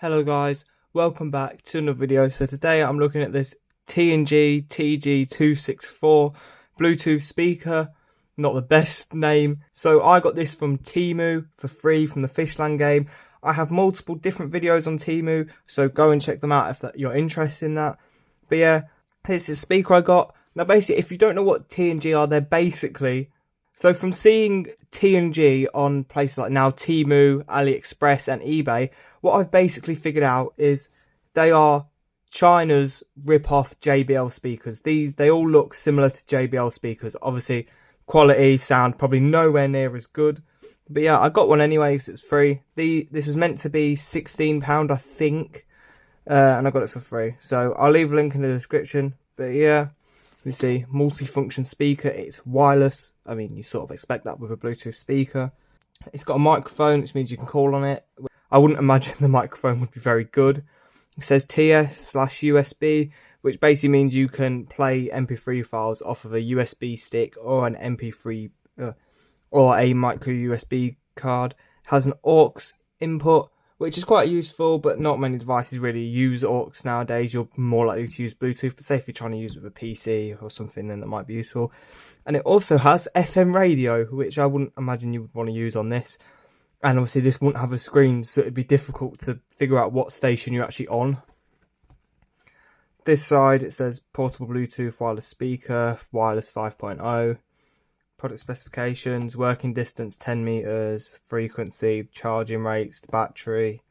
Hello guys, welcome back to another video. So today I'm looking at this TNG TG-264 Bluetooth speaker. Not the best name. So I got this from Temu for free from the Fishland game. I have multiple different videos on Temu, so go and check them out if you're interested in that. But yeah, here's the speaker I got. Now basically, if you don't know what TNG are, they're basically... So from seeing TNG on places like now Temu, AliExpress and eBay, what I've basically figured out is they are China's rip-off JBL speakers. They all look similar to JBL speakers. Obviously, quality, sound, probably nowhere near as good. But yeah, I got one anyway, so it's free. This is meant to be £16, I think, and I got it for free. So I'll leave a link in the description. But yeah, you see, multi-function speaker. It's wireless. I mean, you sort of expect that with a Bluetooth speaker. It's got a microphone, which means you can call on it. I wouldn't imagine the microphone would be very good. It says TF/USB, which basically means you can play MP3 files off of a USB stick or an MP3 or a micro USB card. It has an aux input, which is quite useful, but not many devices really use aux nowadays. You're more likely to use Bluetooth, but say if you're trying to use it with a PC or something, then that might be useful. And it also has FM radio, which I wouldn't imagine you would want to use on this. And obviously this wouldn't have a screen, so it'd be difficult to figure out what station you're actually on. This side, it says portable Bluetooth wireless speaker, wireless 5.0. Product specifications, working distance 10 meters, frequency, charging rates, battery,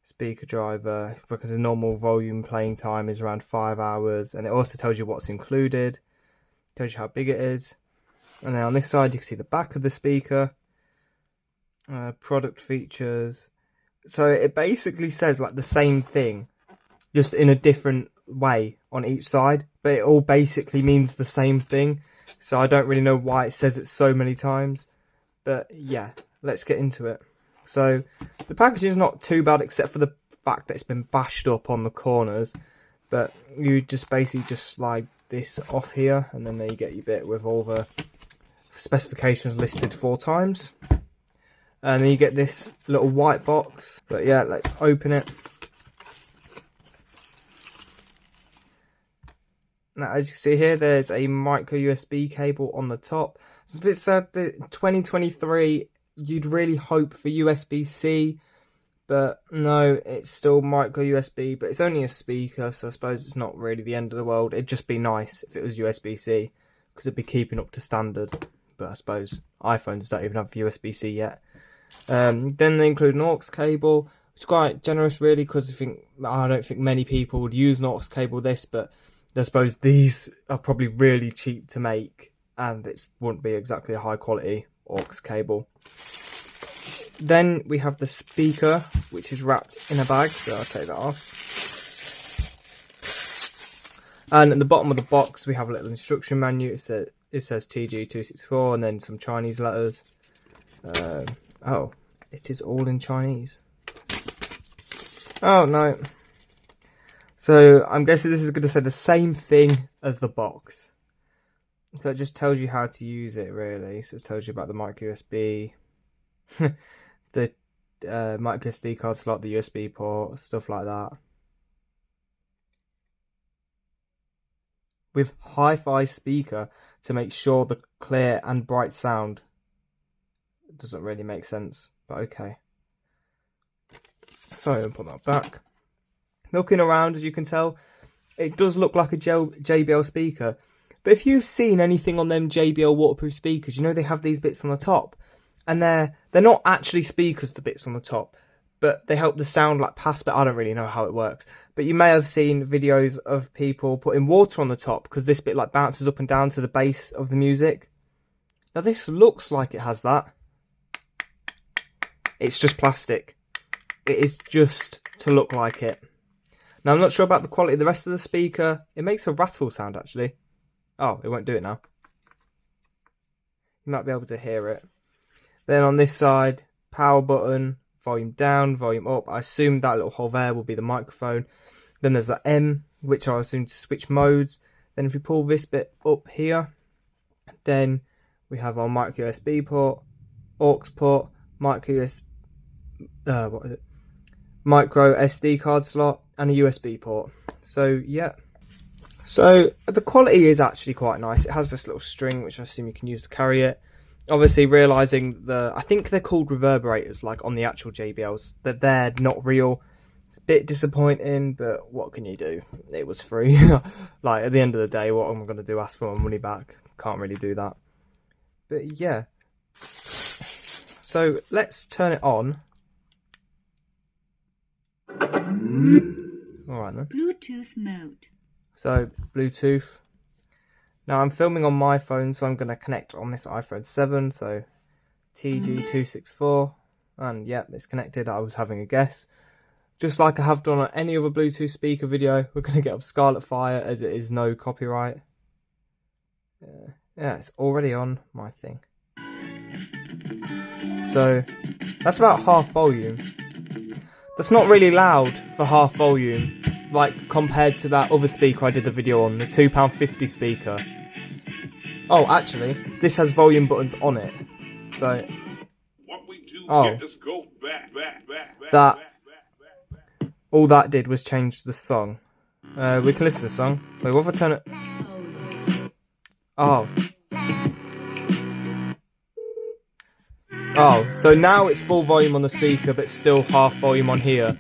speaker driver, because the normal volume playing time is around 5 hours, and it also tells you what's included, tells you how big it is. And then on this side you can see the back of the speaker, product features. So it basically says like the same thing, just in a different way on each side, but it all basically means the same thing. So I don't really know why it says it so many times. But yeah, let's get into it. So the packaging is not too bad, except for the fact that it's been bashed up on the corners. But you just basically just slide this off here, and then there you get your bit with all the specifications listed 4 times. And then you get this little white box. But yeah, let's open it. Now, as you can see here, there's a micro USB cable on the top. It's a bit sad that in 2023, you'd really hope for USB-C, but no, it's still micro USB, but it's only a speaker, so I suppose it's not really the end of the world. It'd just be nice if it was USB-C, because it'd be keeping up to standard, but I suppose iPhones don't even have USB-C yet. Then they include an aux cable. It's quite generous, really, because I don't think many people would use an aux cable this, but I suppose these are probably really cheap to make, and it wouldn't be exactly a high quality aux cable. Then we have the speaker, which is wrapped in a bag, so I'll take that off. And at the bottom of the box we have a little instruction manual. It says TG-264 and then some Chinese letters. Oh, it is all in Chinese. Oh no. So I'm guessing this is going to say the same thing as the box. So it just tells you how to use it, really. So it tells you about the micro USB, the micro SD card slot, the USB port, stuff like that. With hi-fi speaker to make sure the clear and bright sound. It doesn't really make sense, but okay. So I'll put that back. Looking around, as you can tell, it does look like a JBL speaker. But if you've seen anything on them JBL waterproof speakers, you know they have these bits on the top. And they're not actually speakers, the bits on the top. But they help the sound like pass, but I don't really know how it works. But you may have seen videos of people putting water on the top, because this bit like bounces up and down to the bass of the music. Now this looks like it has that. It's just plastic. It is just to look like it. Now, I'm not sure about the quality of the rest of the speaker. It makes a rattle sound, actually. Oh, it won't do it now. You might be able to hear it. Then on this side, power button, volume down, volume up. I assume that little hole there will be the microphone. Then there's that M, which I assume to switch modes. Then if we pull this bit up here, then we have our micro USB port, aux port, micro USB, micro SD card slot, and a USB port. So yeah. So the quality is actually quite nice. It has this little string which I assume you can use to carry it. Obviously realising I think they're called reverberators, like on the actual JBLs, that they're not real. It's a bit disappointing, but what can you do? It was free. Like, at the end of the day, what am I going to do? Ask for my money back? Can't really do that. But yeah. So let's turn it on. Alright then. Bluetooth mode. So, Bluetooth. Now I'm filming on my phone, so I'm going to connect on this iPhone 7. So, TG-264. And yeah, it's connected. I was having a guess. Just like I have done on any other Bluetooth speaker video, we're going to get up Scarlet Fire as it is no copyright. Yeah, it's already on my thing. So, that's about half volume. That's not really loud for half volume, like compared to that other speaker I did the video on, the £2.50 speaker. Oh, actually, this has volume buttons on it. So, all that did was change the song. We can listen to the song. Wait, what if I turn it? Oh. Oh, so now it's full volume on the speaker, but still half volume on here.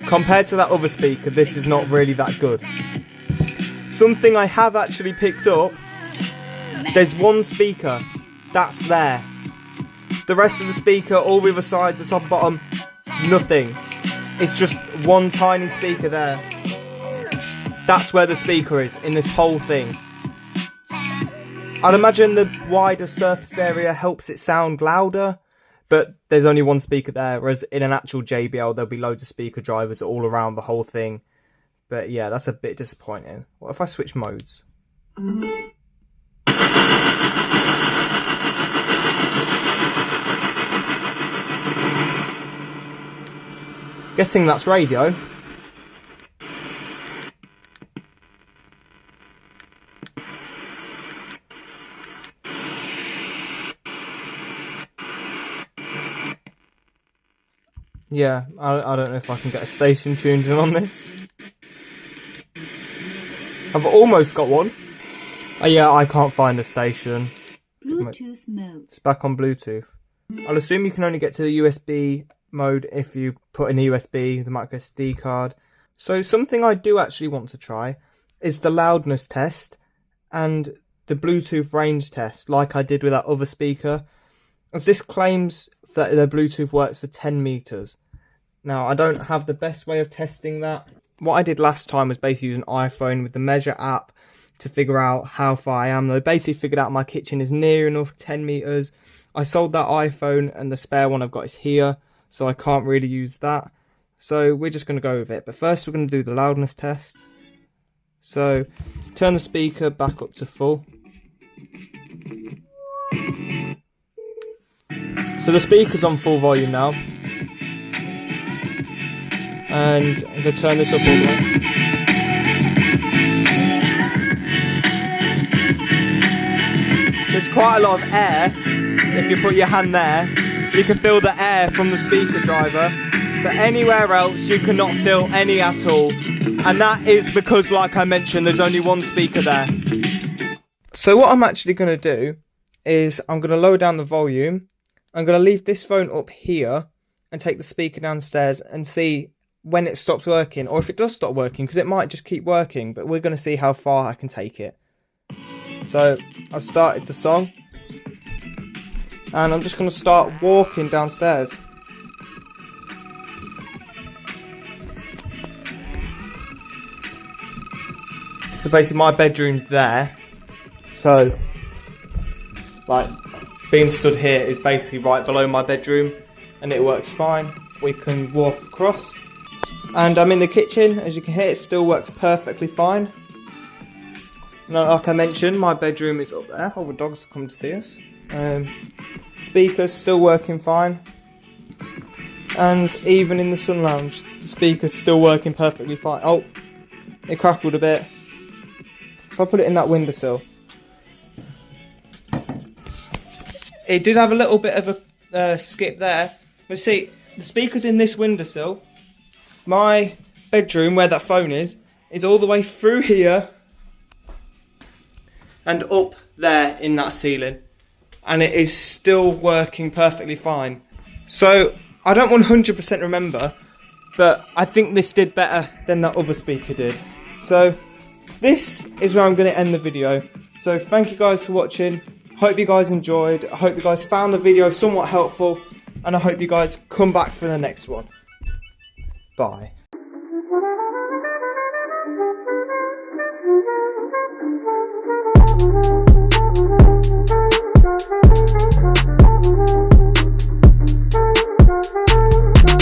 Compared to that other speaker, this is not really that good. Something I have actually picked up, there's one speaker, that's there. The rest of the speaker, all the other sides, the top and bottom, nothing. It's just one tiny speaker there. That's where the speaker is, in this whole thing. I'd imagine the wider surface area helps it sound louder, but there's only one speaker there, whereas in an actual JBL there'll be loads of speaker drivers all around the whole thing. But yeah, that's a bit disappointing. What if I switch modes? Guessing that's radio. Yeah, I don't know if I can get a station tuned in on this. I've almost got one. Oh yeah, I can't find a station. Bluetooth mode. It's back on Bluetooth. I'll assume you can only get to the USB mode if you put in the USB, the micro SD card. So something I do actually want to try is the loudness test and the Bluetooth range test, like I did with that other speaker, as this claims that the Bluetooth works for 10 meters. Now, I don't have the best way of testing that. What I did last time was basically use an iPhone with the Measure app to figure out how far I am. I basically figured out my kitchen is near enough 10 meters. I sold that iPhone and the spare one I've got is here, so I can't really use that. So we're just going to go with it. But first we're going to do the loudness test. So turn the speaker back up to full. So the speaker's on full volume now. And I'm going to turn this up all the way. There's quite a lot of air. If you put your hand there, you can feel the air from the speaker driver. But anywhere else, you cannot feel any at all. And that is because, like I mentioned, there's only one speaker there. So what I'm actually going to do is I'm going to lower down the volume. I'm going to leave this phone up here and take the speaker downstairs and see when it stops working, or if it does stop working, because it might just keep working, but we're going to see how far I can take it. So I've started the song and I'm just going to start walking downstairs. So basically my bedroom's there, so like being stood here is basically right below my bedroom and it works fine. We can walk across and I'm in the kitchen. As you can hear, it still works perfectly fine. Now, like I mentioned, my bedroom is up there. All the dogs have come to see us. Speakers still working fine. And even in the sun lounge, the speakers still working perfectly fine. Oh, it crackled a bit. If I put it in that windowsill. It did have a little bit of a skip there. But see, the speaker's in this windowsill. my bedroom, where that phone is all the way through here and up there in that ceiling, and it is still working perfectly fine. So I don't 100% remember, but I think this did better than that other speaker did. So this is where I'm going to end the video. So thank you guys for watching. Hope you guys enjoyed. I hope you guys found the video somewhat helpful, and I hope you guys come back for the next one. Bye.